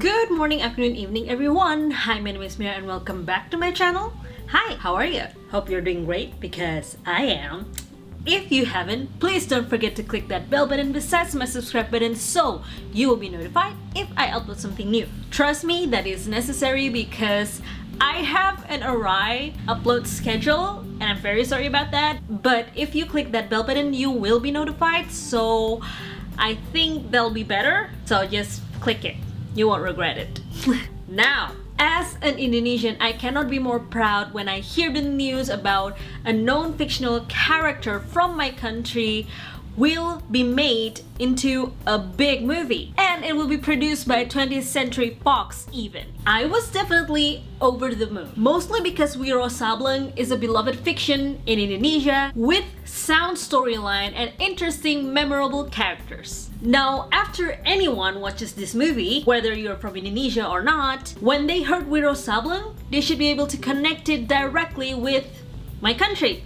Good morning, afternoon, evening, everyone. Hi, my name is Myra and welcome back to my channel. Hi, how are you? Hope you're doing great because I am. If you haven't, please don't forget to click that bell button besides my subscribe button so you will be notified if I upload something new. Trust me, that is necessary because I have an awry upload schedule and I'm very sorry about that. But if you click that bell button, you will be notified. So I think that'll be better. So just click it. You won't regret it. Now, as an Indonesian, I cannot be more proud when I hear the news about a known fictional character from my country will be made into a big movie, and it will be produced by 20th Century Fox even. I was definitely over the moon, mostly because Wiro Sableng is a beloved fiction in Indonesia with sound storyline and interesting, memorable characters. Now, after anyone watches this movie, whether you're from Indonesia or not, when they heard Wiro Sableng, they should be able to connect it directly with my country,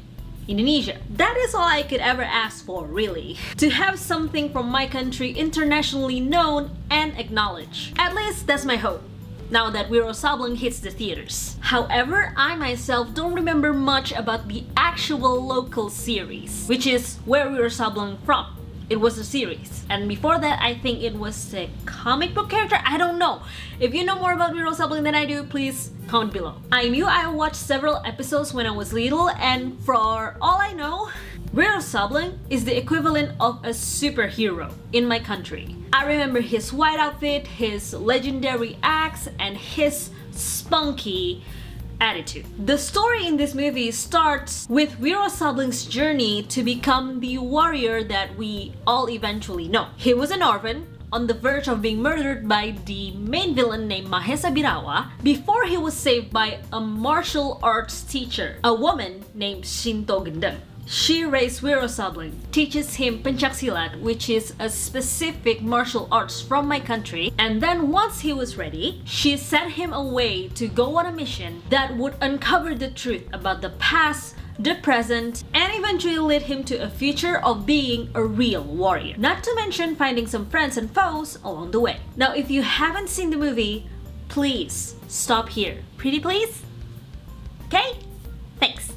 Indonesia. That is all I could ever ask for, really. To have something from my country internationally known and acknowledged. At least that's my hope, now that Wiro Sableng hits the theaters. However, I myself don't remember much about the actual local series, which is where Wiro Sableng from. It was a series, and before that I think it was a comic book character. I don't know. If you know more about Wiro Sableng than I do, please comment below. I knew I watched several episodes when I was little, and for all I know, Wiro Sableng is the equivalent of a superhero in my country. I remember his white outfit, his legendary axe, and his spunky attitude. The story in this movie starts with Wiro Sableng's journey to become the warrior that we all eventually know. He was an orphan on the verge of being murdered by the main villain named Mahesa Birawa before he was saved by a martial arts teacher, a woman named Shinto Gendeng. She raised Wiro Sableng, teaches him pencaksilat, which is a specific martial arts from my country, and then once he was ready, she sent him away to go on a mission that would uncover the truth about the past, the present, and eventually lead him to a future of being a real warrior. Not to mention finding some friends and foes along the way. Now, if you haven't seen the movie, please stop here. Pretty please? Okay? Thanks.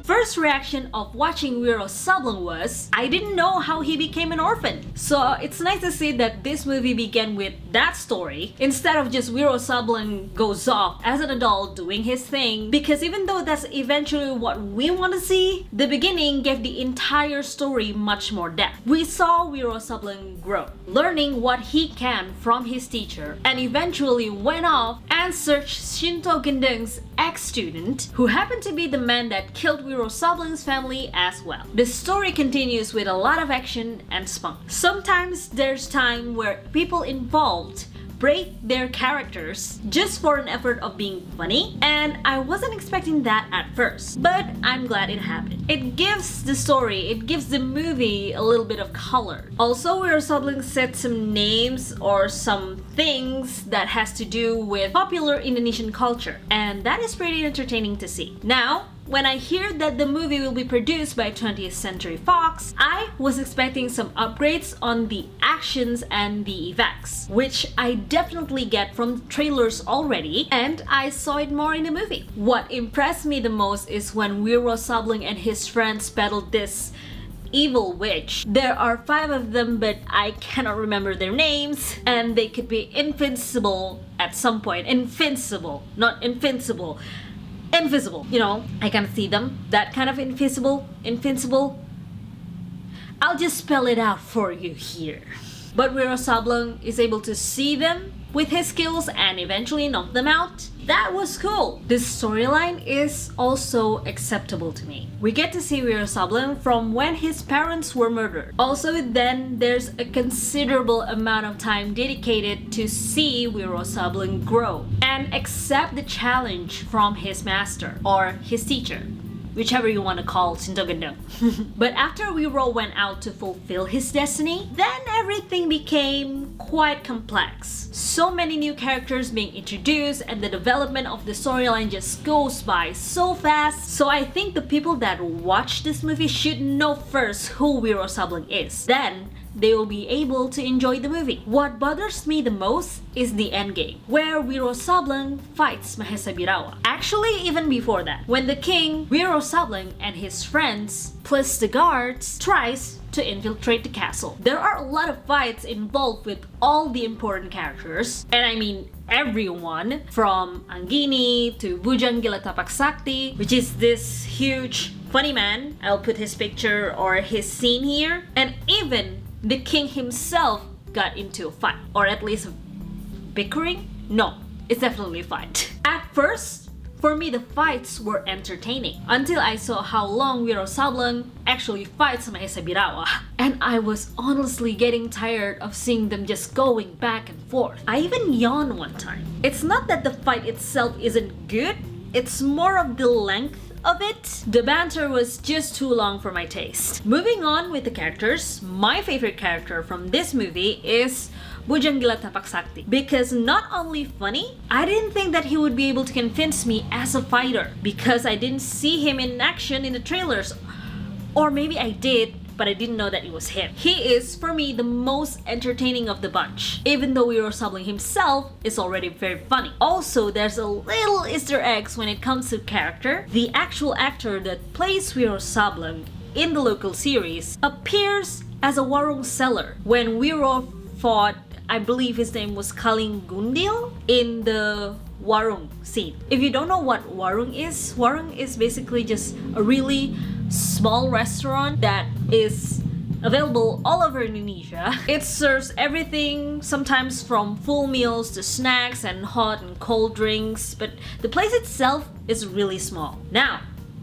First reaction of watching Wiro Sableng was, I didn't know how he became an orphan. So it's nice to see that this movie began with that story instead of just Wiro Sableng goes off as an adult doing his thing, because even though that's eventually what we want to see, the beginning gave the entire story much more depth. We saw Wiro Sableng grow, learning what he can from his teacher, and eventually went off and searched Shinto Gendeng's ex-student, who happened to be the man that killed Wiro Sableng's family as well. The story continues with a lot of action and spunk. Sometimes there's time where people involved break their characters just for an effort of being funny, and I wasn't expecting that at first, but I'm glad it happened. It gives the story, it gives the movie a little bit of color. Also, Wiro Sableng said some names or some things that has to do with popular Indonesian culture, and that is pretty entertaining to see. Now, when I hear that the movie will be produced by 20th Century Fox, I was expecting some upgrades on the actions and the effects, which I definitely get from trailers already, and I saw it more in the movie. What impressed me the most is when Wiro Sableng and his friends battled this evil witch. There are 5 of them, but I cannot remember their names, and they could be invincible at some point. Invincible, not invincible. Invisible, you know, I can see them. That kind of invincible. I'll just spell it out for you here. But Wiro Sableng is able to see them with his skills and eventually knock them out. That was cool. This storyline is also acceptable to me. We get to see Wiro Sableng from when his parents were murdered. Also, then there's a considerable amount of time dedicated to see Wiro Sableng grow and accept the challenge from his master or his teacher. whichever you want to call Shinto Gendeng. But after Wiro went out to fulfill his destiny, then everything became quite complex. So many new characters being introduced and the development of the storyline just goes by so fast. So I think the people that watch this movie should know first who Wiro Sableng is. Then they will be able to enjoy the movie. What bothers me the most is the endgame, where Wiro Sableng fights Mahesa Birawa. Actually, even before that, when the king, Wiro Sableng, and his friends, plus the guards, tries to infiltrate the castle. There are a lot of fights involved with all the important characters, and I mean everyone, from Anggini to Bujang Gila Tapak Sakti, which is this huge funny man. I'll put his picture or his scene here, and even the king himself got into a fight, or at least bickering? No, it's definitely a fight. At first, for me, the fights were entertaining until I saw how long Wiro Sableng actually fights Mahesa Birawa, and I was honestly getting tired of seeing them just going back and forth. I even yawned one time. It's not that the fight itself isn't good, it's more of the length of it. The banter was just too long for my taste. Moving on with the characters, my favorite character from this movie is Bujang Gila Tapak Sakti, because not only funny, I didn't think that he would be able to convince me as a fighter because I didn't see him in action in the trailers, or maybe I did, but I didn't know that it was him. He is, for me, the most entertaining of the bunch, even though Wiro Sableng himself is already very funny. Also, there's a little Easter eggs when it comes to character. The actual actor that plays Wiro Sableng in the local series appears as a warung seller when Wiro fought, I believe his name was Kaling Gundil, in the warung scene. If you don't know what warung is basically just a really small restaurant that is available all over Indonesia. It serves everything, sometimes from full meals to snacks and hot and cold drinks, but the place itself is really small. Now,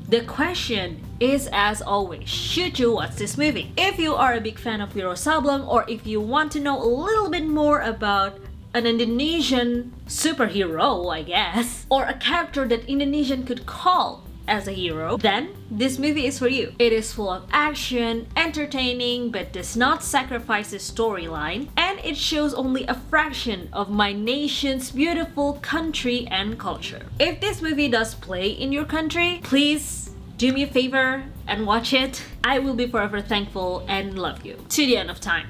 the question is, as always, should you watch this movie? If you are a big fan of Wiro Sableng, or if you want to know a little bit more about an Indonesian superhero, I guess, or a character that Indonesian could call as a hero, then this movie is for you. It is full of action, entertaining, but does not sacrifice the storyline, and it shows only a fraction of my nation's beautiful country and culture. If this movie does play in your country, please do me a favor and watch it. I will be forever thankful and love you to the end of time.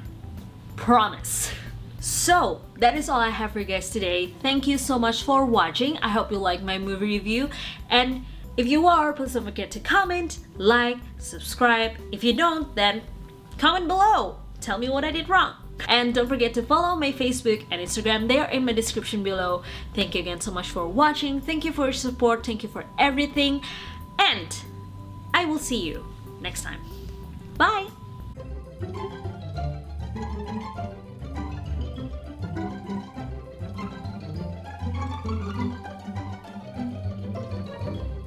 Promise. So, that is all I have for you guys today. Thank you so much for watching. I hope you like my movie review, and if you are, please don't forget to comment, like, subscribe. If you don't, then comment below. Tell me what I did wrong. And don't forget to follow my Facebook and Instagram. They are in my description below. Thank you again so much for watching. Thank you for your support. Thank you for everything. And I will see you next time. Bye!